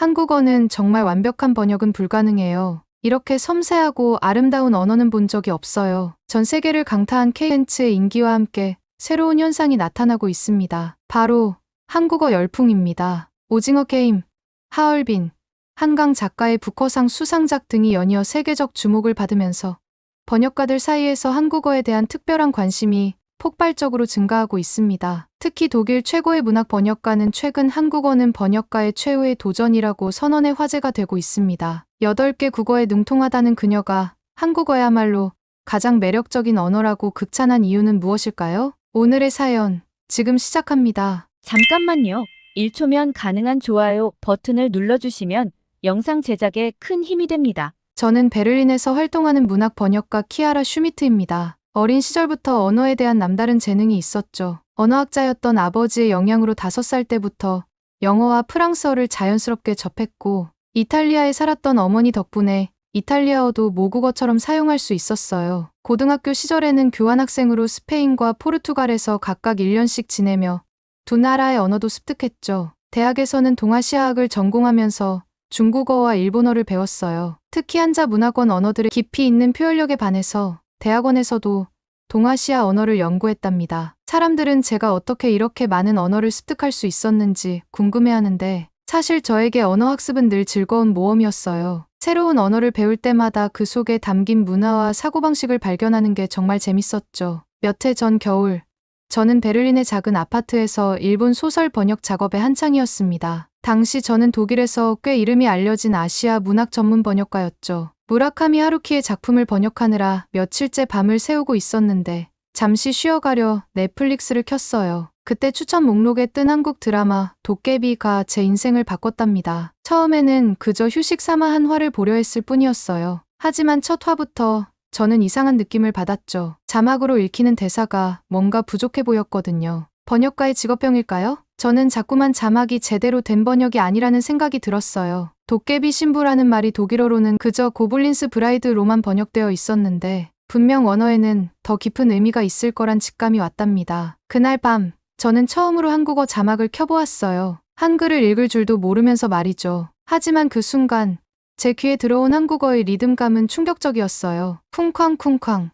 한국어는 정말 완벽한 번역은 불가능해요. 이렇게 섬세하고 아름다운 언어는 본 적이 없어요. 전 세계를 강타한 케이엔츠의 인기와 함께 새로운 현상이 나타나고 있습니다. 바로 한국어 열풍입니다. 오징어 게임, 하얼빈, 한강 작가의 부커상 수상작 등이 연이어 세계적 주목을 받으면서 번역가들 사이에서 한국어에 대한 특별한 관심이 폭발적으로 증가하고 있습니다. 특히 독일 최고의 문학 번역가는 최근 한국어는 번역가의 최후의 도전이라고 선언해 화제가 되고 있습니다. 8개 국어에 능통하다는 그녀가 한국어야말로 가장 매력적인 언어라고 극찬한 이유는 무엇일까요? 오늘의 사연, 지금 시작합니다. 잠깐만요. 1초면 가능한 좋아요 버튼을 눌러주시면 영상 제작에 큰 힘이 됩니다. 저는 베를린에서 활동하는 문학 번역가 키아라 슈미트입니다. 어린 시절부터 언어에 대한 남다른 재능이 있었죠. 언어학자였던 아버지의 영향으로 5살 때부터 영어와 프랑스어를 자연스럽게 접했고, 이탈리아에 살았던 어머니 덕분에 이탈리아어도 모국어처럼 사용할 수 있었어요. 고등학교 시절에는 교환학생으로 스페인과 포르투갈에서 각각 1년씩 지내며 두 나라의 언어도 습득했죠. 대학에서는 동아시아학을 전공하면서 중국어와 일본어를 배웠어요. 특히 한자 문화권 언어들의 깊이 있는 표현력에 반해서 대학원에서도 동아시아 언어를 연구했답니다. 사람들은 제가 어떻게 이렇게 많은 언어를 습득할 수 있었는지 궁금해하는데, 사실 저에게 언어 학습은 늘 즐거운 모험이었어요. 새로운 언어를 배울 때마다 그 속에 담긴 문화와 사고방식을 발견하는 게 정말 재밌었죠. 몇 해 전 겨울, 저는 베를린의 작은 아파트에서 일본 소설 번역 작업에 한창이었습니다. 당시 저는 독일에서 꽤 이름이 알려진 아시아 문학 전문 번역가였죠. 무라카미 하루키의 작품을 번역하느라 며칠째 밤을 새우고 있었는데 잠시 쉬어가려 넷플릭스를 켰어요. 그때 추천 목록에 뜬 한국 드라마 도깨비가 제 인생을 바꿨답니다. 처음에는 그저 휴식 삼아 한 화를 보려 했을 뿐이었어요. 하지만 첫 화부터 저는 이상한 느낌을 받았죠. 자막으로 읽히는 대사가 뭔가 부족해 보였거든요. 번역가의 직업병일까요? 저는 자꾸만 자막이 제대로 된 번역이 아니라는 생각이 들었어요. 도깨비 신부라는 말이 독일어로는 그저 고블린스 브라이드로만 번역되어 있었는데 분명 언어에는 더 깊은 의미가 있을 거란 직감이 왔답니다. 그날 밤, 저는 처음으로 한국어 자막을 켜보았어요. 한글을 읽을 줄도 모르면서 말이죠. 하지만 그 순간 제 귀에 들어온 한국어의 리듬감은 충격적이었어요. 쿵쾅쿵쾅,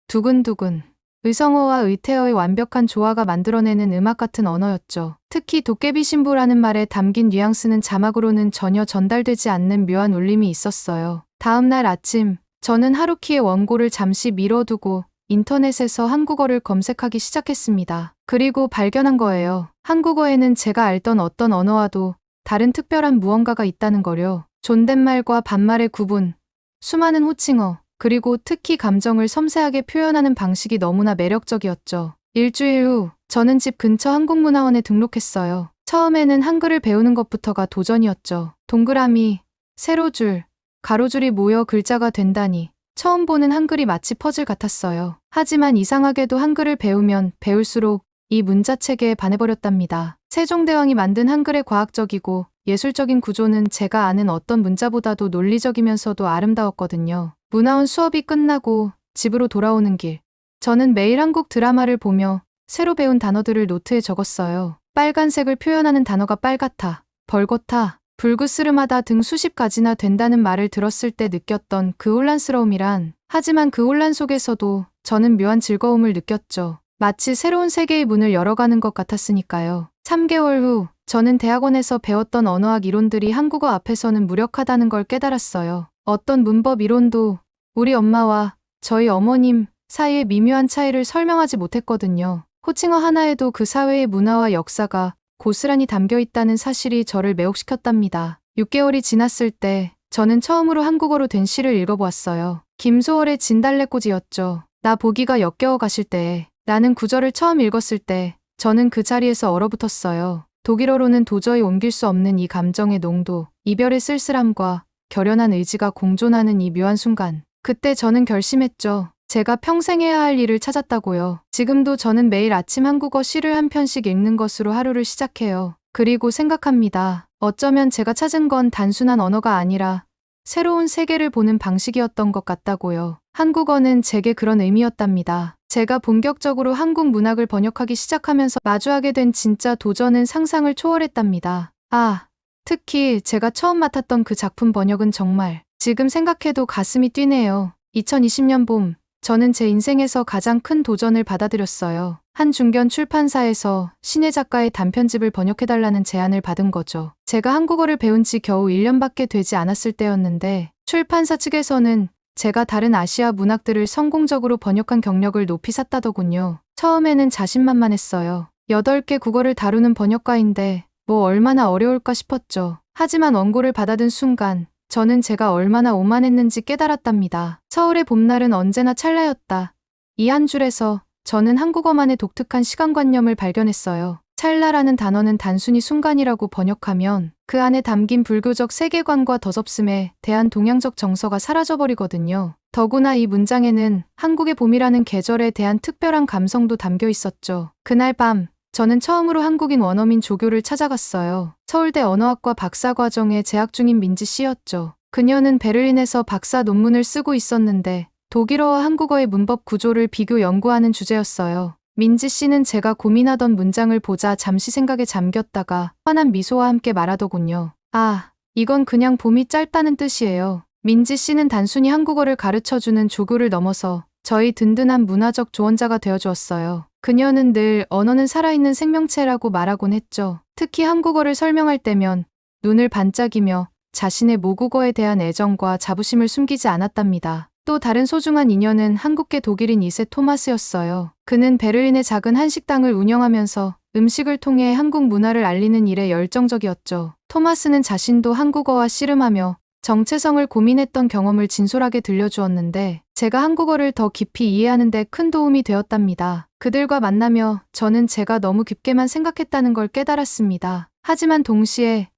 두근두근. 의성어와 의태어의 완벽한 조화가 만들어내는 음악 같은 언어였죠. 특히 도깨비 신부라는 말에 담긴 뉘앙스는 자막으로는 전혀 전달되지 않는 묘한 울림이 있었어요. 다음 날 아침, 저는 하루키의 원고를 잠시 미뤄두고 인터넷에서 한국어를 검색하기 시작했습니다. 그리고 발견한 거예요. 한국어에는 제가 알던 어떤 언어와도 다른 특별한 무언가가 있다는 거요. 존댓말과 반말의 구분, 수많은 호칭어, 그리고 특히 감정을 섬세하게 표현하는 방식이 너무나 매력적이었죠. 일주일 후, 저는 집 근처 한국문화원에 등록했어요. 처음에는 한글을 배우는 것부터가 도전이었죠. 동그라미, 세로줄, 가로줄이 모여 글자가 된다니. 처음 보는 한글이 마치 퍼즐 같았어요. 하지만 이상하게도 한글을 배우면 배울수록 이 문자체계에 반해버렸답니다. 세종대왕이 만든 한글의 과학적이고 예술적인 구조는 제가 아는 어떤 문자보다도 논리적이면서도 아름다웠거든요. 문화원 수업이 끝나고 집으로 돌아오는 길, 저는 매일 한국 드라마를 보며 새로 배운 단어들을 노트에 적었어요. 빨간색을 표현하는 단어가 빨갛다, 벌겋다, 불그스름하다 등 수십 가지나 된다는 말을 들었을 때 느꼈던 그 혼란스러움이란, 하지만 그 혼란 속에서도 저는 묘한 즐거움을 느꼈죠. 마치 새로운 세계의 문을 열어가는 것 같았으니까요. 3개월 후, 저는 대학원에서 배웠던 언어학 이론들이 한국어 앞에서는 무력하다는 걸 깨달았어요. 어떤 문법 이론도 우리 엄마와 저희 어머님 사이의 미묘한 차이를 설명하지 못했거든요. 호칭어 하나에도 그 사회의 문화와 역사가 고스란히 담겨 있다는 사실이 저를 매혹시켰답니다. 6개월이 지났을 때 저는 처음으로 한국어로 된 시를 읽어보았어요. 김소월의 진달래꽃이었죠. 나 보기가 역겨워 가실 때에. 라는 구절을 처음 읽었을 때 저는 그 자리에서 얼어붙었어요. 독일어로는 도저히 옮길 수 없는 이 감정의 농도, 이별의 쓸쓸함과 결연한 의지가 공존하는 이 묘한 순간. 그때 저는 결심했죠. 제가 평생 해야 할 일을 찾았다고요. 지금도 저는 매일 아침 한국어 시를 한 편씩 읽는 것으로 하루를 시작해요. 그리고 생각합니다. 어쩌면 제가 찾은 건 단순한 언어가 아니라 새로운 세계를 보는 방식이었던 것 같다고요. 한국어는 제게 그런 의미였답니다. 제가 본격적으로 한국 문학을 번역하기 시작하면서 마주하게 된 진짜 도전은 상상을 초월했답니다. 아, 특히 제가 처음 맡았던 그 작품 번역은 정말 지금 생각해도 가슴이 뛰네요. 2020년 봄, 저는 제 인생에서 가장 큰 도전을 받아들였어요. 한 중견 출판사에서 신예 작가의 단편집을 번역해달라는 제안을 받은 거죠. 제가 한국어를 배운 지 겨우 1년밖에 되지 않았을 때였는데 출판사 측에서는 제가 다른 아시아 문학들을 성공적으로 번역한 경력을 높이 샀다더군요. 처음에는 자신만만했어요. 8개 국어를 다루는 번역가인데 뭐 얼마나 어려울까 싶었죠. 하지만 원고를 받아든 순간 저는 제가 얼마나 오만했는지 깨달았답니다. 서울의 봄날은 언제나 찰나였다. 이 한 줄에서 저는 한국어만의 독특한 시간관념을 발견했어요. 찰나라는 단어는 단순히 순간이라고 번역하면 그 안에 담긴 불교적 세계관과 덧없음에 대한 동양적 정서가 사라져버리거든요. 더구나 이 문장에는 한국의 봄이라는 계절에 대한 특별한 감성도 담겨 있었죠. 그날 밤, 저는 처음으로 한국인 원어민 조교를 찾아갔어요. 서울대 언어학과 박사과정에 재학 중인 민지 씨였죠. 그녀는 베를린에서 박사 논문을 쓰고 있었는데 독일어와 한국어의 문법 구조를 비교 연구하는 주제였어요. 민지 씨는 제가 고민하던 문장을 보자 잠시 생각에 잠겼다가 환한 미소와 함께 말하더군요. 아, 이건 그냥 봄이 짧다는 뜻이에요. 민지 씨는 단순히 한국어를 가르쳐주는 조교를 넘어서 저희 든든한 문화적 조언자가 되어주었어요. 그녀는 늘 언어는 살아있는 생명체라고 말하곤 했죠. 특히 한국어를 설명할 때면 눈을 반짝이며 자신의 모국어에 대한 애정과 자부심을 숨기지 않았답니다. 또 다른 소중한 인연은 한국계 독일인 2세 토마스였어요. 그는 베를린의 작은 한식당을 운영하면서 음식을 통해 한국 문화를 알리는 일에 열정적이었죠. 토마스는 자신도 한국어와 씨름하며 정체성을 고민했던 경험을 진솔하게 들려주었는데 제가 한국어를 더 깊이 이해하는 데 큰 도움이 되었답니다. 그들과 만나며 저는 제가 너무 깊게만 생각했다는 걸 깨달았습니다. 하지만 동시에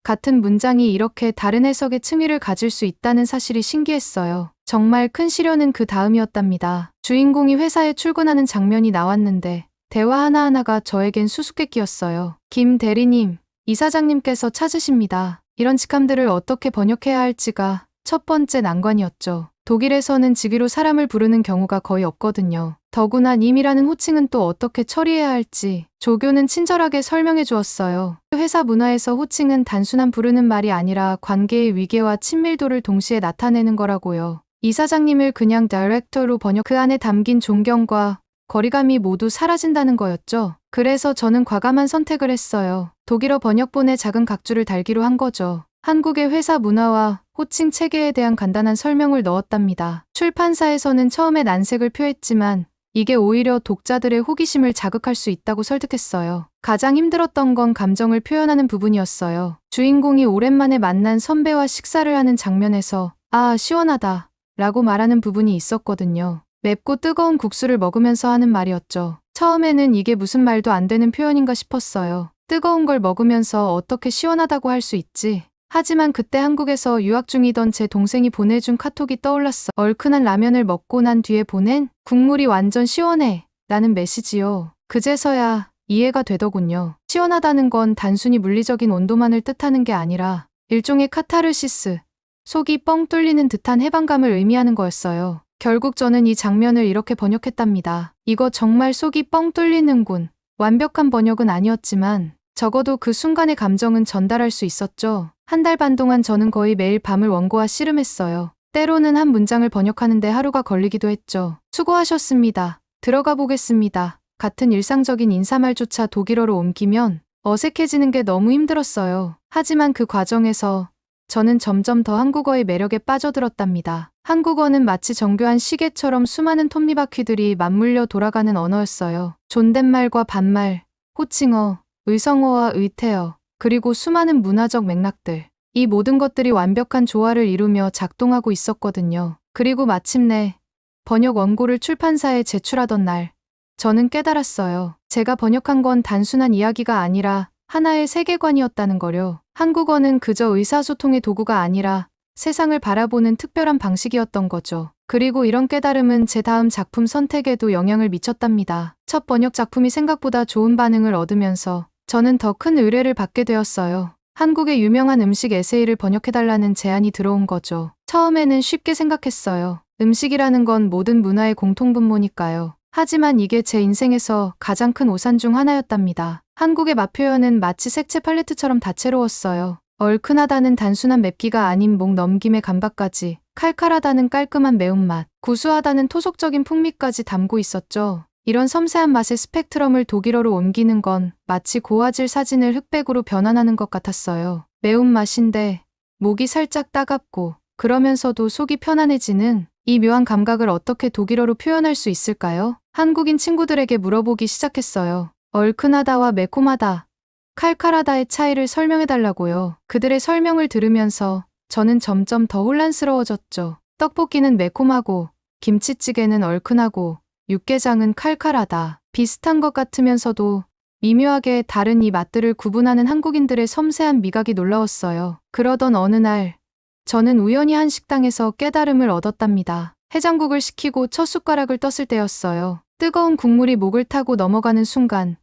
같은 문장이 이렇게 다른 해석의 층위를 가질 수 있다는 사실이 신기했어요. 정말 큰 시련은 그 다음이었답니다. 주인공이 회사에 출근하는 장면이 나왔는데 대화 하나하나가 저에겐 수수께끼였어요. 김 대리님, 이사장님께서 찾으십니다. 이런 직함들을 어떻게 번역해야 할지가 첫 번째 난관이었죠. 독일에서는 직위로 사람을 부르는 경우가 거의 없거든요. 더구나 님이라는 호칭은 또 어떻게 처리해야 할지 조교는 친절하게 설명해 주었어요. 회사 문화에서 호칭은 단순한 부르는 말이 아니라 관계의 위계와 친밀도를 동시에 나타내는 거라고요. 이사장님을 그냥 다이렉터로 번역 그 안에 담긴 존경과 거리감이 모두 사라진다는 거였죠. 그래서 저는 과감한 선택을 했어요. 독일어 번역본에 작은 각주를 달기로 한 거죠. 한국의 회사 문화와 호칭 체계에 대한 간단한 설명을 넣었답니다. 출판사에서는 처음에 난색을 표했지만 이게 오히려 독자들의 호기심을 자극할 수 있다고 설득했어요. 가장 힘들었던 건 감정을 표현하는 부분이었어요. 주인공이 오랜만에 만난 선배와 식사를 하는 장면에서 아, 시원하다 라고 말하는 부분이 있었거든요. 맵고 뜨거운 국수를 먹으면서 하는 말이었죠. 처음에는 이게 무슨 말도 안 되는 표현인가 싶었어요. 뜨거운 걸 먹으면서 어떻게 시원하다고 할 수 있지? 하지만 그때 한국에서 유학 중이던 제 동생이 보내준 카톡이 떠올랐어. 얼큰한 라면을 먹고 난 뒤에 보낸 국물이 완전 시원해 라는 메시지요. 그제서야 이해가 되더군요. 시원하다는 건 단순히 물리적인 온도만을 뜻하는 게 아니라 일종의 카타르시스, 속이 뻥 뚫리는 듯한 해방감을 의미하는 거였어요. 결국 저는 이 장면을 이렇게 번역했답니다. 이거 정말 속이 뻥 뚫리는군. 완벽한 번역은 아니었지만 적어도 그 순간의 감정은 전달할 수 있었죠. 한 달 반 동안 저는 거의 매일 밤을 원고와 씨름했어요. 때로는 한 문장을 번역하는데 하루가 걸리기도 했죠. 수고하셨습니다. 들어가 보겠습니다. 같은 일상적인 인사말조차 독일어로 옮기면 어색해지는 게 너무 힘들었어요. 하지만 그 과정에서 저는 점점 더 한국어의 매력에 빠져들었답니다. 한국어는 마치 정교한 시계처럼 수많은 톱니바퀴들이 맞물려 돌아가는 언어였어요. 존댓말과 반말, 호칭어, 의성어와 의태어, 그리고 수많은 문화적 맥락들. 이 모든 것들이 완벽한 조화를 이루며 작동하고 있었거든요. 그리고 마침내 번역 원고를 출판사에 제출하던 날, 저는 깨달았어요. 제가 번역한 건 단순한 이야기가 아니라 하나의 세계관이었다는 거요. 한국어는 그저 의사소통의 도구가 아니라 세상을 바라보는 특별한 방식이었던 거죠. 그리고 이런 깨달음은 제 다음 작품 선택에도 영향을 미쳤답니다. 첫 번역 작품이 생각보다 좋은 반응을 얻으면서 저는 더 큰 의뢰를 받게 되었어요. 한국의 유명한 음식 에세이를 번역해달라는 제안이 들어온 거죠. 처음에는 쉽게 생각했어요. 음식이라는 건 모든 문화의 공통분모니까요. 하지만 이게 제 인생에서 가장 큰 오산 중 하나였답니다. 한국의 맛 표현은 마치 색채 팔레트처럼 다채로웠어요. 얼큰하다는 단순한 맵기가 아닌 목 넘김의 감각까지, 칼칼하다는 깔끔한 매운맛, 구수하다는 토속적인 풍미까지 담고 있었죠. 이런 섬세한 맛의 스펙트럼을 독일어로 옮기는 건 마치 고화질 사진을 흑백으로 변환하는 것 같았어요. 매운맛인데 목이 살짝 따갑고 그러면서도 속이 편안해지는 이 묘한 감각을 어떻게 독일어로 표현할 수 있을까요? 한국인 친구들에게 물어보기 시작했어요. 얼큰하다와 매콤하다, 칼칼하다의 차이를 설명해달라고요. 그들의 설명을 들으면서 저는 점점 더 혼란스러워졌죠. 떡볶이는 매콤하고, 김치찌개는 얼큰하고, 육개장은 칼칼하다. 비슷한 것 같으면서도 미묘하게 다른 이 맛들을 구분하는 한국인들의 섬세한 미각이 놀라웠어요. 그러던 어느 날, 저는 우연히 한 식당에서 깨달음을 얻었답니다. 해장국을 시키고 첫 숟가락을 떴을 때였어요. 뜨거운 국물이 목을 타고 넘어가는 순간,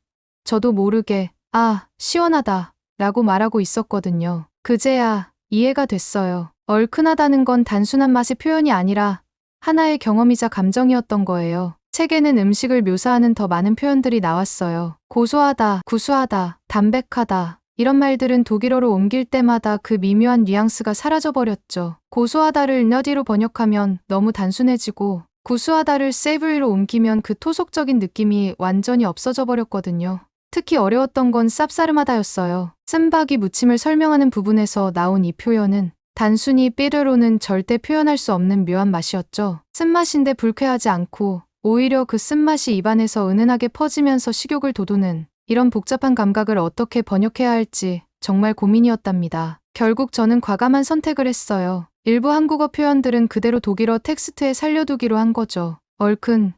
저도 모르게 아, 시원하다 라고 말하고 있었거든요. 그제야 이해가 됐어요. 얼큰하다는 건 단순한 맛의 표현이 아니라 하나의 경험이자 감정이었던 거예요. 책에는 음식을 묘사하는 더 많은 표현들이 나왔어요. 고소하다, 구수하다, 담백하다. 이런 말들은 독일어로 옮길 때마다 그 미묘한 뉘앙스가 사라져버렸죠. 고소하다를 너디로 번역하면 너무 단순해지고 구수하다를 savory로 옮기면 그 토속적인 느낌이 완전히 없어져 버렸거든요. 특히 어려웠던 건 쌉싸름하다였어요. 쓴바귀 무침을 설명하는 부분에서 나온 이 표현은 단순히 삐르로는 절대 표현할 수 없는 묘한 맛이었죠. 쓴맛인데 불쾌하지 않고 오히려 그 쓴맛이 입안에서 은은하게 퍼지면서 식욕을 돋우는 이런 복잡한 감각을 어떻게 번역해야 할지 정말 고민이었답니다. 결국 저는 과감한 선택을 했어요. 일부 한국어 표현들은 그대로 독일어 텍스트에 살려두기로 한 거죠. 얼큰,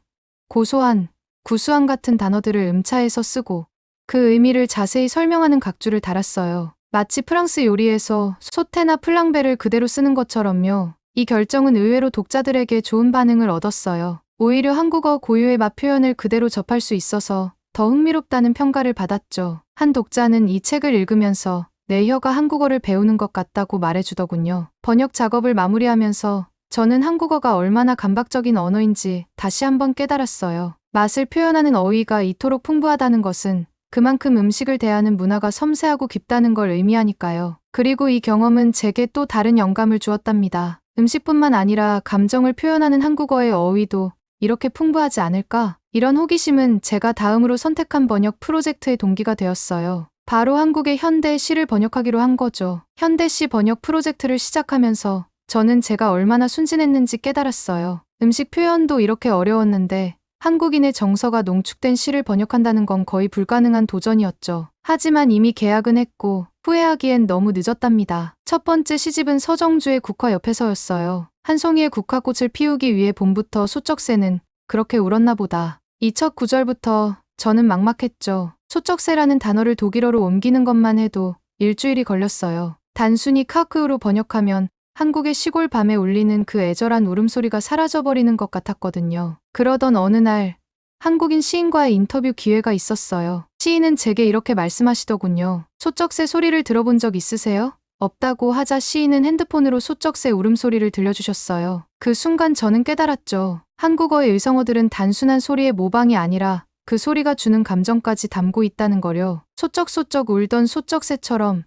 고소한, 구수한 같은 단어들을 음차해서 쓰고 그 의미를 자세히 설명하는 각주를 달았어요. 마치 프랑스 요리에서 소테나 플랑베를 그대로 쓰는 것처럼요. 이 결정은 의외로 독자들에게 좋은 반응을 얻었어요. 오히려 한국어 고유의 맛 표현을 그대로 접할 수 있어서 더 흥미롭다는 평가를 받았죠. 한 독자는 이 책을 읽으면서 내 혀가 한국어를 배우는 것 같다고 말해주더군요. 번역 작업을 마무리하면서 저는 한국어가 얼마나 감각적인 언어인지 다시 한번 깨달았어요. 맛을 표현하는 어휘가 이토록 풍부하다는 것은 그만큼 음식을 대하는 문화가 섬세하고 깊다는 걸 의미하니까요. 그리고 이 경험은 제게 또 다른 영감을 주었답니다. 음식뿐만 아니라 감정을 표현하는 한국어의 어휘도 이렇게 풍부하지 않을까? 이런 호기심은 제가 다음으로 선택한 번역 프로젝트의 동기가 되었어요. 바로 한국의 현대 시를 번역하기로 한 거죠. 현대 시 번역 프로젝트를 시작하면서 저는 제가 얼마나 순진했는지 깨달았어요. 음식 표현도 이렇게 어려웠는데 한국인의 정서가 농축된 시를 번역한다는 건 거의 불가능한 도전이었죠. 하지만 이미 계약은 했고 후회하기엔 너무 늦었답니다. 첫 번째 시집은 서정주의 국화 옆에서였어요. 한 송이의 국화꽃을 피우기 위해 봄부터 소쩍새는 그렇게 울었나 보다. 이 첫 구절부터 저는 막막했죠. 소쩍새라는 단어를 독일어로 옮기는 것만 해도 일주일이 걸렸어요. 단순히 카크우로 번역하면 한국의 시골 밤에 울리는 그 애절한 울음소리가 사라져버리는 것 같았거든요. 그러던 어느 날 한국인 시인과의 인터뷰 기회가 있었어요. 시인은 제게 이렇게 말씀하시더군요. 소쩍새 소리를 들어본 적 있으세요? 없다고 하자 시인은 핸드폰으로 소쩍새 울음소리를 들려주셨어요. 그 순간 저는 깨달았죠. 한국어의 의성어들은 단순한 소리의 모방이 아니라 그 소리가 주는 감정까지 담고 있다는 거려. 소쩍소쩍 울던 소쩍새처럼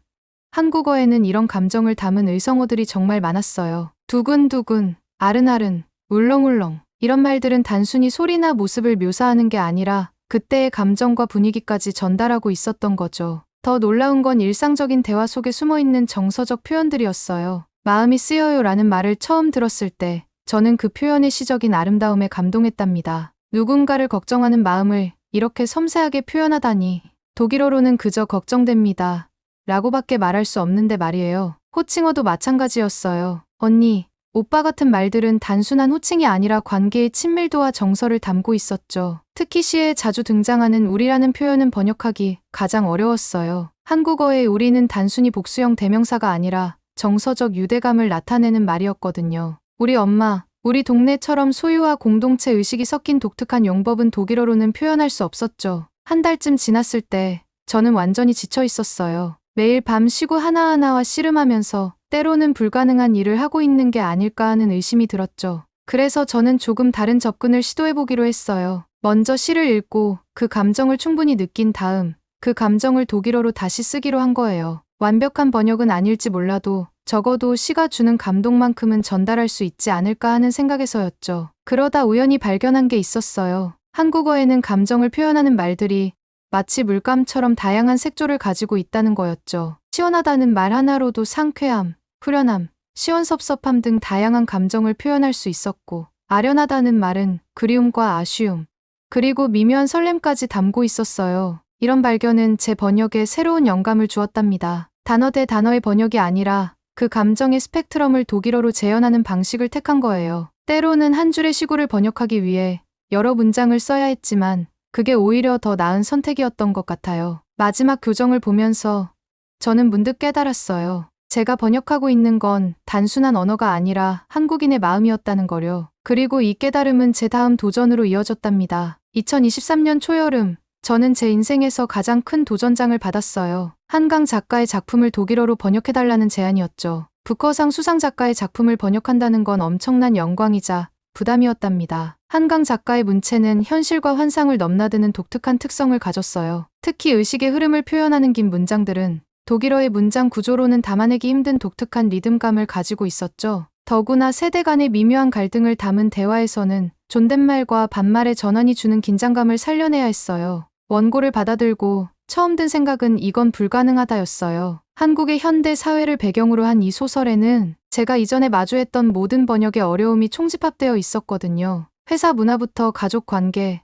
한국어에는 이런 감정을 담은 의성어들이 정말 많았어요. 두근두근, 아른아른, 울렁울렁. 이런 말들은 단순히 소리나 모습을 묘사하는 게 아니라 그때의 감정과 분위기까지 전달하고 있었던 거죠. 더 놀라운 건 일상적인 대화 속에 숨어있는 정서적 표현들이었어요. 마음이 쓰여요 라는 말을 처음 들었을 때 저는 그 표현의 시적인 아름다움에 감동했답니다. 누군가를 걱정하는 마음을 이렇게 섬세하게 표현하다니. 독일어로는 그저 걱정됩니다 라고밖에 말할 수 없는데 말이에요. 호칭어도 마찬가지였어요. 언니, 오빠 같은 말들은 단순한 호칭이 아니라 관계의 친밀도와 정서를 담고 있었죠. 특히 시에 자주 등장하는 우리라는 표현은 번역하기 가장 어려웠어요. 한국어의 우리는 단순히 복수형 대명사가 아니라 정서적 유대감을 나타내는 말이었거든요. 우리 엄마, 우리 동네처럼 소유와 공동체 의식이 섞인 독특한 용법은 독일어로는 표현할 수 없었죠. 한 달쯤 지났을 때 저는 완전히 지쳐 있었어요. 매일 밤 쉬고 하나하나와 씨름하면서 때로는 불가능한 일을 하고 있는 게 아닐까 하는 의심이 들었죠. 그래서 저는 조금 다른 접근을 시도해보기로 했어요. 먼저 시를 읽고 그 감정을 충분히 느낀 다음 그 감정을 독일어로 다시 쓰기로 한 거예요. 완벽한 번역은 아닐지 몰라도 적어도 시가 주는 감동만큼은 전달할 수 있지 않을까 하는 생각에서였죠. 그러다 우연히 발견한 게 있었어요. 한국어에는 감정을 표현하는 말들이 마치 물감처럼 다양한 색조를 가지고 있다는 거였죠. 시원하다는 말 하나로도 상쾌함, 후련함, 시원섭섭함 등 다양한 감정을 표현할 수 있었고, 아련하다는 말은 그리움과 아쉬움, 그리고 미묘한 설렘까지 담고 있었어요. 이런 발견은 제 번역에 새로운 영감을 주었답니다. 단어 대 단어의 번역이 아니라 그 감정의 스펙트럼을 독일어로 재현하는 방식을 택한 거예요. 때로는 한 줄의 시구를 번역하기 위해 여러 문장을 써야 했지만 그게 오히려 더 나은 선택이었던 것 같아요. 마지막 교정을 보면서 저는 문득 깨달았어요. 제가 번역하고 있는 건 단순한 언어가 아니라 한국인의 마음이었다는 거요. 그리고 이 깨달음은 제 다음 도전으로 이어졌답니다. 2023년 초여름, 저는 제 인생에서 가장 큰 도전장을 받았어요. 한강 작가의 작품을 독일어로 번역해달라는 제안이었죠. 부커상 수상 작가의 작품을 번역한다는 건 엄청난 영광이자 부담이었답니다. 한강 작가의 문체는 현실과 환상을 넘나드는 독특한 특성을 가졌어요. 특히 의식의 흐름을 표현하는 긴 문장들은 독일어의 문장 구조로는 담아내기 힘든 독특한 리듬감을 가지고 있었죠. 더구나 세대 간의 미묘한 갈등을 담은 대화에서는 존댓말과 반말의 전환이 주는 긴장감을 살려내야 했어요. 원고를 받아들고 처음 든 생각은 이건 불가능하다였어요. 한국의 현대 사회를 배경으로 한 이 소설에는 제가 이전에 마주했던 모든 번역의 어려움이 총집합되어 있었거든요. 회사 문화부터 가족 관계,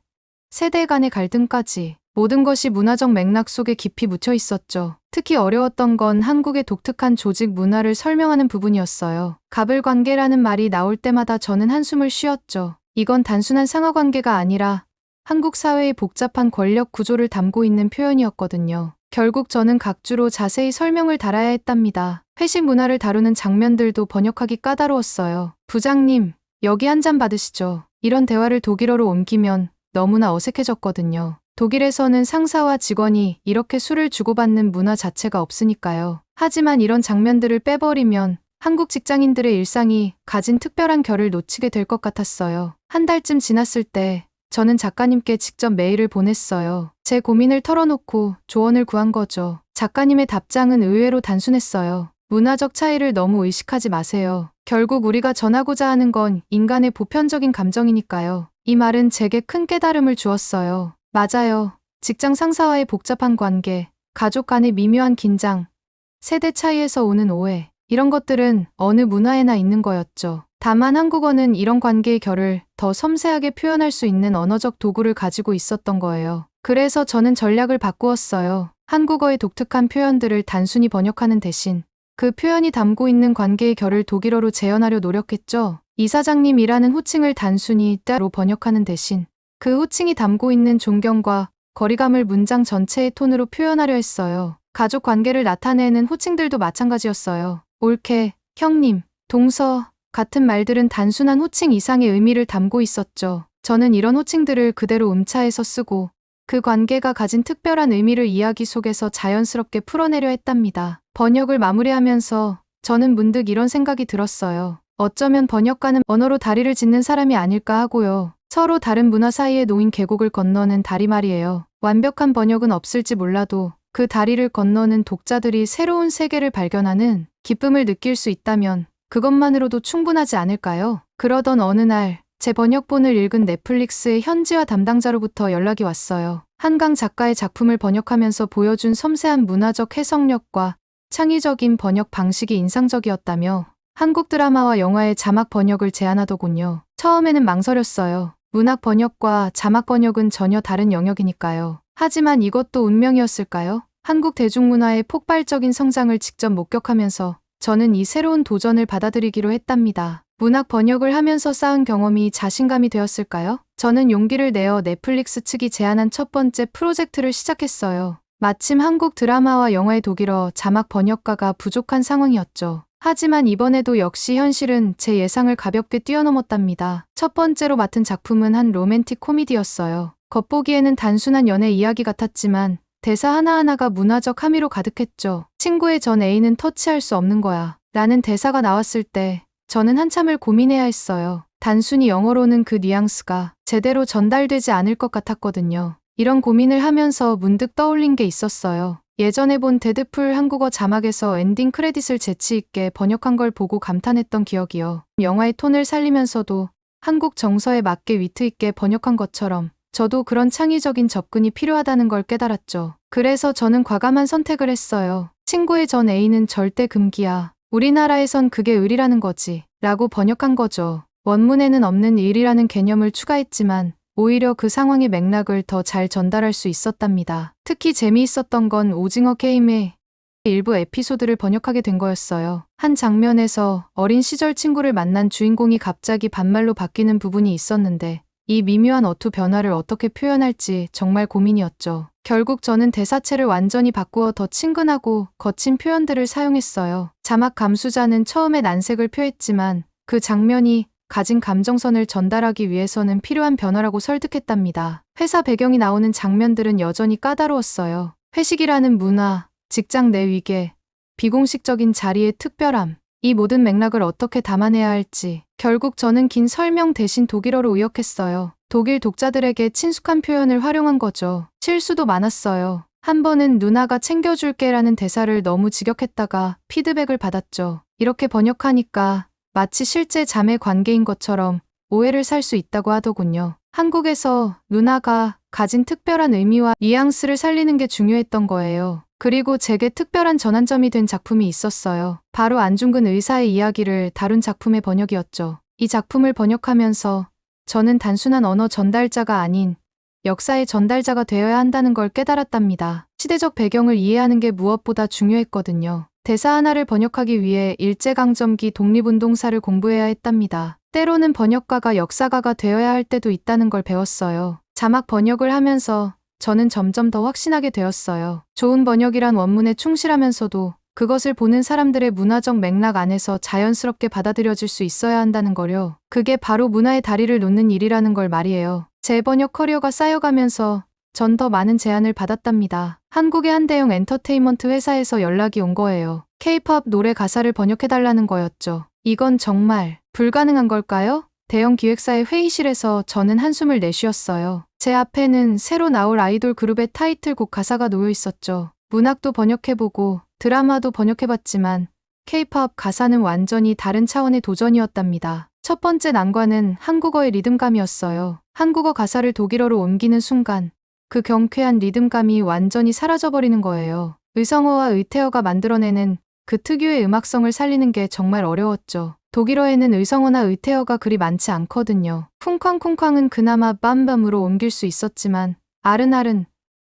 세대 간의 갈등까지 모든 것이 문화적 맥락 속에 깊이 묻혀 있었죠. 특히 어려웠던 건 한국의 독특한 조직 문화를 설명하는 부분이었어요. 가불관계라는 말이 나올 때마다 저는 한숨을 쉬었죠. 이건 단순한 상하관계가 아니라 한국 사회의 복잡한 권력 구조를 담고 있는 표현이었거든요. 결국 저는 각주로 자세히 설명을 달아야 했답니다. 회식 문화를 다루는 장면들도 번역하기 까다로웠어요. 부장님, 여기 한 잔 받으시죠. 이런 대화를 독일어로 옮기면 너무나 어색해졌거든요. 독일에서는 상사와 직원이 이렇게 술을 주고받는 문화 자체가 없으니까요. 하지만 이런 장면들을 빼버리면 한국 직장인들의 일상이 가진 특별한 결을 놓치게 될 것 같았어요. 한 달쯤 지났을 때 저는 작가님께 직접 메일을 보냈어요. 제 고민을 털어놓고 조언을 구한 거죠. 작가님의 답장은 의외로 단순했어요. 문화적 차이를 너무 의식하지 마세요. 결국 우리가 전하고자 하는 건 인간의 보편적인 감정이니까요. 이 말은 제게 큰 깨달음을 주었어요. 맞아요. 직장 상사와의 복잡한 관계, 가족 간의 미묘한 긴장, 세대 차이에서 오는 오해, 이런 것들은 어느 문화에나 있는 거였죠. 다만 한국어는 이런 관계의 결을 더 섬세하게 표현할 수 있는 언어적 도구를 가지고 있었던 거예요. 그래서 저는 전략을 바꾸었어요. 한국어의 독특한 표현들을 단순히 번역하는 대신 그 표현이 담고 있는 관계의 결을 독일어로 재현하려 노력했죠. 이사장님이라는 호칭을 단순히 따로 번역하는 대신 그 호칭이 담고 있는 존경과 거리감을 문장 전체의 톤으로 표현하려 했어요. 가족 관계를 나타내는 호칭들도 마찬가지였어요. 올케, 형님, 동서 같은 말들은 단순한 호칭 이상의 의미를 담고 있었죠. 저는 이런 호칭들을 그대로 음차해서 쓰고 그 관계가 가진 특별한 의미를 이야기 속에서 자연스럽게 풀어내려 했답니다. 번역을 마무리하면서 저는 문득 이런 생각이 들었어요. 어쩌면 번역가는 언어로 다리를 짓는 사람이 아닐까 하고요. 서로 다른 문화 사이에 놓인 계곡을 건너는 다리 말이에요. 완벽한 번역은 없을지 몰라도 그 다리를 건너는 독자들이 새로운 세계를 발견하는 기쁨을 느낄 수 있다면 그것만으로도 충분하지 않을까요? 그러던 어느 날 제 번역본을 읽은 넷플릭스의 현지화 담당자로부터 연락이 왔어요. 한강 작가의 작품을 번역하면서 보여준 섬세한 문화적 해석력과 창의적인 번역 방식이 인상적이었다며 한국 드라마와 영화의 자막 번역을 제안하더군요. 처음에는 망설였어요. 문학 번역과 자막 번역은 전혀 다른 영역이니까요. 하지만 이것도 운명이었을까요? 한국 대중문화의 폭발적인 성장을 직접 목격하면서 저는 이 새로운 도전을 받아들이기로 했답니다. 문학 번역을 하면서 쌓은 경험이 자신감이 되었을까요? 저는 용기를 내어 넷플릭스 측이 제안한 첫 번째 프로젝트를 시작했어요. 마침 한국 드라마와 영화의 독일어 자막 번역가가 부족한 상황이었죠. 하지만 이번에도 역시 현실은 제 예상을 가볍게 뛰어넘었답니다. 첫 번째로 맡은 작품은 한 로맨틱 코미디였어요. 겉보기에는 단순한 연애 이야기 같았지만 대사 하나하나가 문화적 함의로 가득했죠. 친구의 전 애인은 터치할 수 없는 거야. 라는 대사가 나왔을 때 저는 한참을 고민해야 했어요. 단순히 영어로는 그 뉘앙스가 제대로 전달되지 않을 것 같았거든요. 이런 고민을 하면서 문득 떠올린 게 있었어요. 예전에 본 데드풀 한국어 자막에서 엔딩 크레딧을 재치 있게 번역한 걸 보고 감탄했던 기억이요. 영화의 톤을 살리면서도 한국 정서에 맞게 위트 있게 번역한 것처럼 저도 그런 창의적인 접근이 필요하다는 걸 깨달았죠. 그래서 저는 과감한 선택을 했어요. 친구의 전 애인은 절대 금기야. 우리나라에선 그게 의리라는 거지. 라고 번역한 거죠. 원문에는 없는 일이라는 개념을 추가했지만 오히려 그 상황의 맥락을 더 잘 전달할 수 있었답니다. 특히 재미있었던 건 오징어 게임의 일부 에피소드를 번역하게 된 거였어요. 한 장면에서 어린 시절 친구를 만난 주인공이 갑자기 반말로 바뀌는 부분이 있었는데 이 미묘한 어투 변화를 어떻게 표현할지 정말 고민이었죠. 결국 저는 대사체를 완전히 바꾸어 더 친근하고 거친 표현들을 사용했어요. 자막 감수자는 처음에 난색을 표했지만 그 장면이 가진 감정선을 전달하기 위해서는 필요한 변화라고 설득했답니다. 회사 배경이 나오는 장면들은 여전히 까다로웠어요. 회식이라는 문화, 직장 내 위계, 비공식적인 자리의 특별함, 이 모든 맥락을 어떻게 담아내야 할지 결국 저는 긴 설명 대신 독일어로 의역했어요. 독일 독자들에게 친숙한 표현을 활용한 거죠. 실수도 많았어요. 한 번은 누나가 챙겨줄게라는 대사를 너무 직역했다가 피드백을 받았죠. 이렇게 번역하니까 마치 실제 자매 관계인 것처럼 오해를 살 수 있다고 하더군요. 한국에서 누나가 가진 특별한 의미와 뉘앙스를 살리는 게 중요했던 거예요. 그리고 제게 특별한 전환점이 된 작품이 있었어요. 바로 안중근 의사의 이야기를 다룬 작품의 번역이었죠. 이 작품을 번역하면서 저는 단순한 언어 전달자가 아닌 역사의 전달자가 되어야 한다는 걸 깨달았답니다. 시대적 배경을 이해하는 게 무엇보다 중요했거든요. 대사 하나를 번역하기 위해 일제강점기 독립운동사를 공부해야 했답니다. 때로는 번역가가 역사가가 되어야 할 때도 있다는 걸 배웠어요. 자막 번역을 하면서 저는 점점 더 확신하게 되었어요. 좋은 번역이란 원문에 충실하면서도 그것을 보는 사람들의 문화적 맥락 안에서 자연스럽게 받아들여질 수 있어야 한다는 거요. 그게 바로 문화의 다리를 놓는 일이라는 걸 말이에요. 제 번역 커리어가 쌓여가면서 전 더 많은 제안을 받았답니다. 한국의 한 대형 엔터테인먼트 회사에서 연락이 온 거예요. K-팝 노래 가사를 번역해달라는 거였죠. 이건 정말 불가능한 걸까요? 대형 기획사의 회의실에서 저는 한숨을 내쉬었어요. 제 앞에는 새로 나올 아이돌 그룹의 타이틀곡 가사가 놓여 있었죠. 문학도 번역해보고 드라마도 번역해봤지만 K-팝 가사는 완전히 다른 차원의 도전이었답니다. 첫 번째 난관은 한국어의 리듬감이었어요. 한국어 가사를 독일어로 옮기는 순간 그 경쾌한 리듬감이 완전히 사라져버리는 거예요. 의성어와 의태어가 만들어내는 그 특유의 음악성을 살리는 게 정말 어려웠죠. 독일어에는 의성어나 의태어가 그리 많지 않거든요. 쿵쾅쿵쾅은 그나마 빰빰으로 옮길 수 있었지만 아른아른,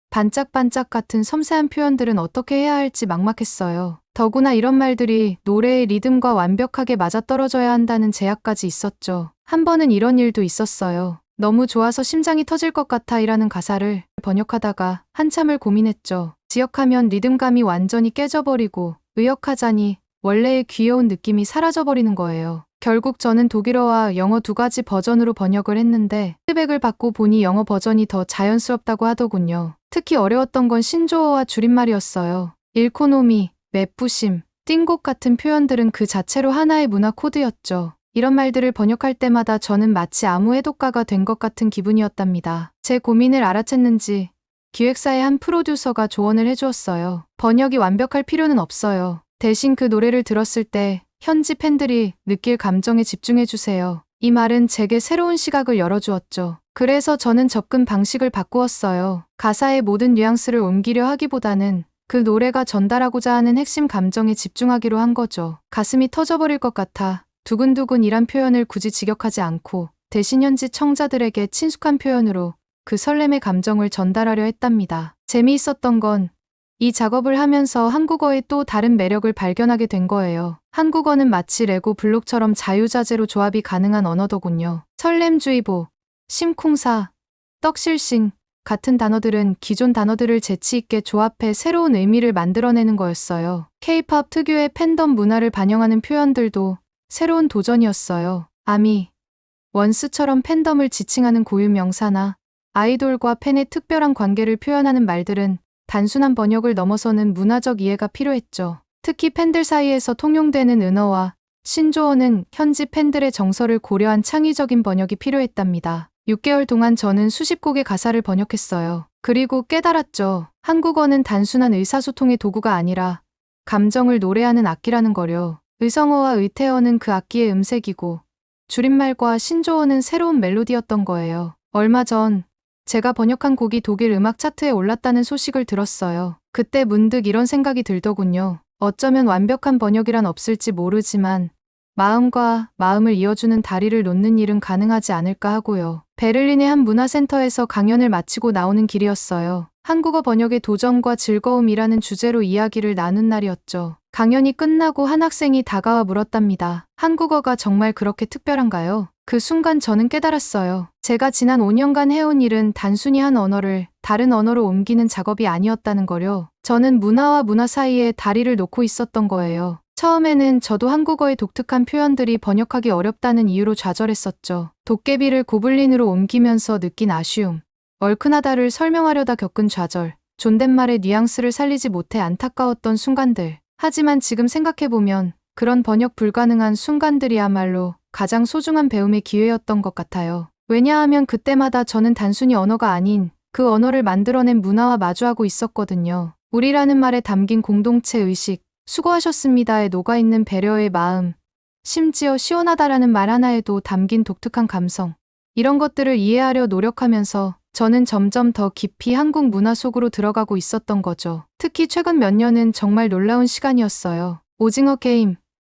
반짝반짝 같은 섬세한 표현들은 어떻게 해야 할지 막막했어요. 더구나 이런 말들이 노래의 리듬과 완벽하게 맞아떨어져야 한다는 제약까지 있었죠. 한 번은 이런 일도 있었어요. 너무 좋아서 심장이 터질 것 같아 이라는 가사를 번역하다가 한참을 고민했죠. 지역하면 리듬감이 완전히 깨져버리고 의역하자니 원래의 귀여운 느낌이 사라져버리는 거예요. 결국 저는 독일어와 영어 두 가지 버전으로 번역을 했는데 피드백을 받고 보니 영어 버전이 더 자연스럽다고 하더군요. 특히 어려웠던 건 신조어와 줄임말이었어요. 일코노미, 맵부심, 띵곡 같은 표현들은 그 자체로 하나의 문화 코드였죠. 이런 말들을 번역할 때마다 저는 마치 아무 해독가가 된 것 같은 기분이었답니다. 제 고민을 알아챘는지 기획사의 한 프로듀서가 조언을 해주었어요. 번역이 완벽할 필요는 없어요. 대신 그 노래를 들었을 때 현지 팬들이 느낄 감정에 집중해주세요. 이 말은 제게 새로운 시각을 열어주었죠. 그래서 저는 접근 방식을 바꾸었어요. 가사의 모든 뉘앙스를 옮기려 하기보다는 그 노래가 전달하고자 하는 핵심 감정에 집중하기로 한 거죠. 가슴이 터져버릴 것 같아 두근두근이란 표현을 굳이 직역하지 않고 대신 현지 청자들에게 친숙한 표현으로 그 설렘의 감정을 전달하려 했답니다. 재미있었던 건 이 작업을 하면서 한국어의 또 다른 매력을 발견하게 된 거예요. 한국어는 마치 레고 블록처럼 자유자재로 조합이 가능한 언어더군요. 설렘주의보, 심쿵사, 떡실신 같은 단어들은 기존 단어들을 재치 있게 조합해 새로운 의미를 만들어내는 거였어요. K-팝 특유의 팬덤 문화를 반영하는 표현들도 새로운 도전이었어요. 아미, 원스처럼 팬덤을 지칭하는 고유 명사나 아이돌과 팬의 특별한 관계를 표현하는 말들은 단순한 번역을 넘어서는 문화적 이해가 필요했죠. 특히 팬들 사이에서 통용되는 은어와 신조어는 현지 팬들의 정서를 고려한 창의적인 번역이 필요했답니다. 6개월 동안 저는 수십 곡의 가사를 번역했어요. 그리고 깨달았죠. 한국어는 단순한 의사소통의 도구가 아니라 감정을 노래하는 악기라는 거려. 의성어와 의태어는 그 악기의 음색이고 줄임말과 신조어는 새로운 멜로디였던 거예요. 얼마 전 제가 번역한 곡이 독일 음악 차트에 올랐다는 소식을 들었어요. 그때 문득 이런 생각이 들더군요. 어쩌면 완벽한 번역이란 없을지 모르지만 마음과 마음을 이어주는 다리를 놓는 일은 가능하지 않을까 하고요. 베를린의 한 문화센터에서 강연을 마치고 나오는 길이었어요. 한국어 번역의 도전과 즐거움이라는 주제로 이야기를 나눈 날이었죠. 강연이 끝나고 한 학생이 다가와 물었답니다. 한국어가 정말 그렇게 특별한가요? 그 순간 저는 깨달았어요. 제가 지난 5년간 해온 일은 단순히 한 언어를 다른 언어로 옮기는 작업이 아니었다는 거요. 저는 문화와 문화 사이에 다리를 놓고 있었던 거예요. 처음에는 저도 한국어의 독특한 표현들이 번역하기 어렵다는 이유로 좌절했었죠. 도깨비를 고블린으로 옮기면서 느낀 아쉬움, 얼큰하다를 설명하려다 겪은 좌절, 존댓말의 뉘앙스를 살리지 못해 안타까웠던 순간들. 하지만 지금 생각해보면 그런 번역 불가능한 순간들이야말로 가장 소중한 배움의 기회였던 것 같아요. 왜냐하면 그때마다 저는 단순히 언어가 아닌 그 언어를 만들어낸 문화와 마주하고 있었거든요. 우리라는 말에 담긴 공동체 의식, 수고하셨습니다에 녹아있는 배려의 마음, 심지어 시원하다라는 말 하나에도 담긴 독특한 감성. 이런 것들을 이해하려 노력하면서 저는 점점 더 깊이 한국 문화 속으로 들어가고 있었던 거죠. 특히 최근 몇 년은 정말 놀라운 시간이었어요. 오징어 게임,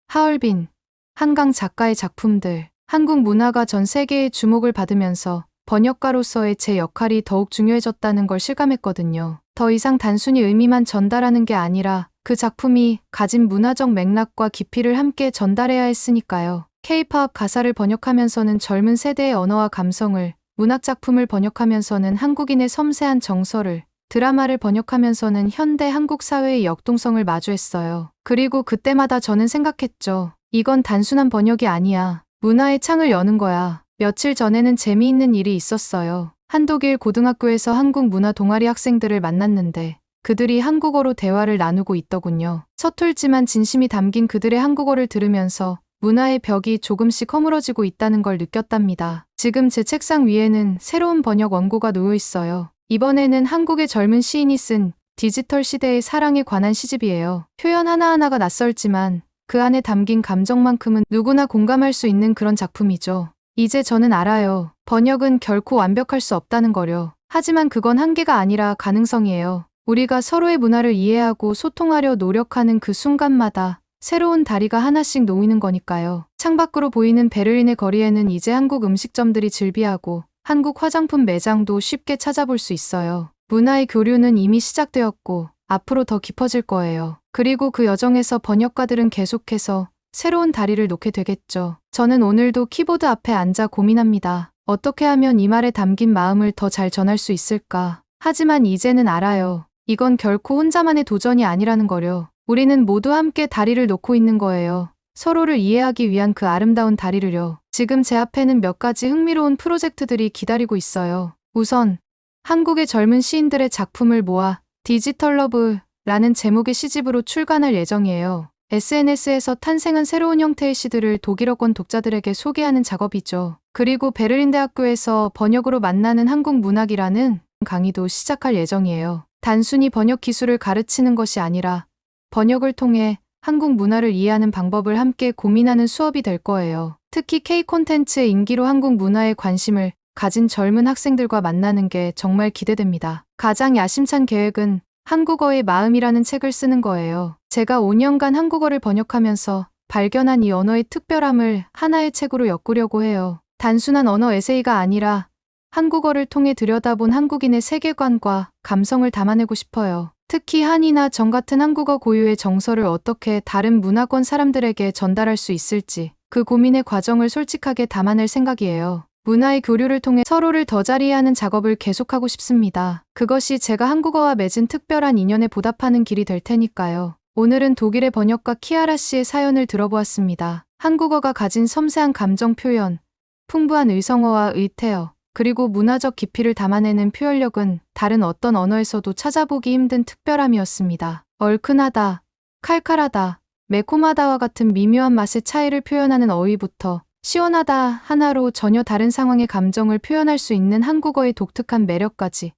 하얼빈, 한강 작가의 작품들, 한국 문화가 전 세계의 주목을 받으면서 번역가로서의 제 역할이 더욱 중요해졌다는 걸 실감했거든요. 더 이상 단순히 의미만 전달하는 게 아니라 그 작품이 가진 문화적 맥락과 깊이를 함께 전달해야 했으니까요. K-팝 가사를 번역하면서는 젊은 세대의 언어와 감성을, 문학작품을 번역하면서는 한국인의 섬세한 정서를, 드라마를 번역하면서는 현대 한국 사회의 역동성을 마주했어요. 그리고 그때마다 저는 생각했죠. 이건 단순한 번역이 아니야. 문화의 창을 여는 거야. 며칠 전에는 재미있는 일이 있었어요. 한독일 고등학교에서 한국 문화 동아리 학생들을 만났는데 그들이 한국어로 대화를 나누고 있더군요. 서툴지만 진심이 담긴 그들의 한국어를 들으면서 문화의 벽이 조금씩 허물어지고 있다는 걸 느꼈답니다. 지금 제 책상 위에는 새로운 번역 원고가 놓여 있어요. 이번에는 한국의 젊은 시인이 쓴 디지털 시대의 사랑에 관한 시집이에요. 표현 하나하나가 낯설지만 그 안에 담긴 감정만큼은 누구나 공감할 수 있는 그런 작품이죠. 이제 저는 알아요. 번역은 결코 완벽할 수 없다는 거려. 하지만 그건 한계가 아니라 가능성이에요. 우리가 서로의 문화를 이해하고 소통하려 노력하는 그 순간마다 새로운 다리가 하나씩 놓이는 거니까요. 창밖으로 보이는 베를린의 거리에는 이제 한국 음식점들이 즐비하고 한국 화장품 매장도 쉽게 찾아볼 수 있어요. 문화의 교류는 이미 시작되었고 앞으로 더 깊어질 거예요. 그리고 그 여정에서 번역가들은 계속해서 새로운 다리를 놓게 되겠죠. 저는 오늘도 키보드 앞에 앉아 고민합니다. 어떻게 하면 이 말에 담긴 마음을 더 잘 전할 수 있을까? 하지만 이제는 알아요. 이건 결코 혼자만의 도전이 아니라는 거려. 우리는 모두 함께 다리를 놓고 있는 거예요. 서로를 이해하기 위한 그 아름다운 다리를요. 지금 제 앞에는 몇 가지 흥미로운 프로젝트들이 기다리고 있어요. 우선 한국의 젊은 시인들의 작품을 모아 디지털 러브라는 제목의 시집으로 출간할 예정이에요. SNS에서 탄생한 새로운 형태의 시들을 독일어권 독자들에게 소개하는 작업이죠. 그리고 베를린 대학교에서 번역으로 만나는 한국 문학이라는 강의도 시작할 예정이에요. 단순히 번역 기술을 가르치는 것이 아니라 번역을 통해 한국 문화를 이해하는 방법을 함께 고민하는 수업이 될 거예요. 특히 K 콘텐츠의 인기로 한국 문화에 관심을 가진 젊은 학생들과 만나는 게 정말 기대됩니다. 가장 야심찬 계획은 한국어의 마음이라는 책을 쓰는 거예요. 제가 5년간 한국어를 번역하면서 발견한 이 언어의 특별함을 하나의 책으로 엮으려고 해요. 단순한 언어 에세이가 아니라 한국어를 통해 들여다본 한국인의 세계관과 감성을 담아내고 싶어요. 특히 한이나 정 같은 한국어 고유의 정서를 어떻게 다른 문화권 사람들에게 전달할 수 있을지 그 고민의 과정을 솔직하게 담아낼 생각이에요. 문화의 교류를 통해 서로를 더 잘 이해하는 작업을 계속하고 싶습니다. 그것이 제가 한국어와 맺은 특별한 인연에 보답하는 길이 될 테니까요. 오늘은 독일의 번역가 키아라 씨의 사연을 들어보았습니다. 한국어가 가진 섬세한 감정 표현, 풍부한 의성어와 의태어, 그리고 문화적 깊이를 담아내는 표현력은 다른 어떤 언어에서도 찾아보기 힘든 특별함이었습니다. 얼큰하다, 칼칼하다, 매콤하다와 같은 미묘한 맛의 차이를 표현하는 어휘부터 시원하다 하나로 전혀 다른 상황의 감정을 표현할 수 있는 한국어의 독특한 매력까지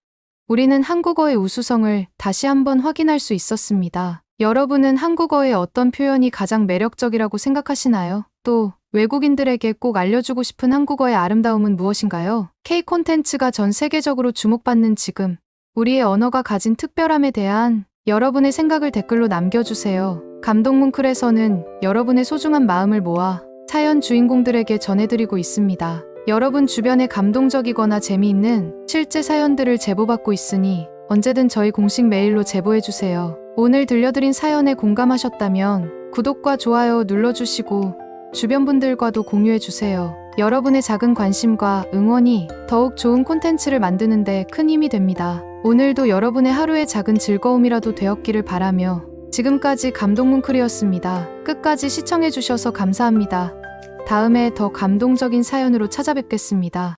우리는 한국어의 우수성을 다시 한번 확인할 수 있었습니다. 여러분은 한국어의 어떤 표현이 가장 매력적이라고 생각하시나요? 또 외국인들에게 꼭 알려주고 싶은 한국어의 아름다움은 무엇인가요? K 콘텐츠가 전 세계적으로 주목받는 지금, 우리의 언어가 가진 특별함에 대한 여러분의 생각을 댓글로 남겨주세요. 감동뭉클에서는 여러분의 소중한 마음을 모아 사연 주인공들에게 전해드리고 있습니다. 여러분 주변에 감동적이거나 재미있는 실제 사연들을 제보받고 있으니 언제든 저희 공식 메일로 제보해주세요. 오늘 들려드린 사연에 공감하셨다면 구독과 좋아요 눌러주시고 주변 분들과도 공유해주세요. 여러분의 작은 관심과 응원이 더욱 좋은 콘텐츠를 만드는 데 큰 힘이 됩니다. 오늘도 여러분의 하루의 작은 즐거움이라도 되었기를 바라며 지금까지 감동뭉클이었습니다. 끝까지 시청해주셔서 감사합니다. 다음에 더 감동적인 사연으로 찾아뵙겠습니다.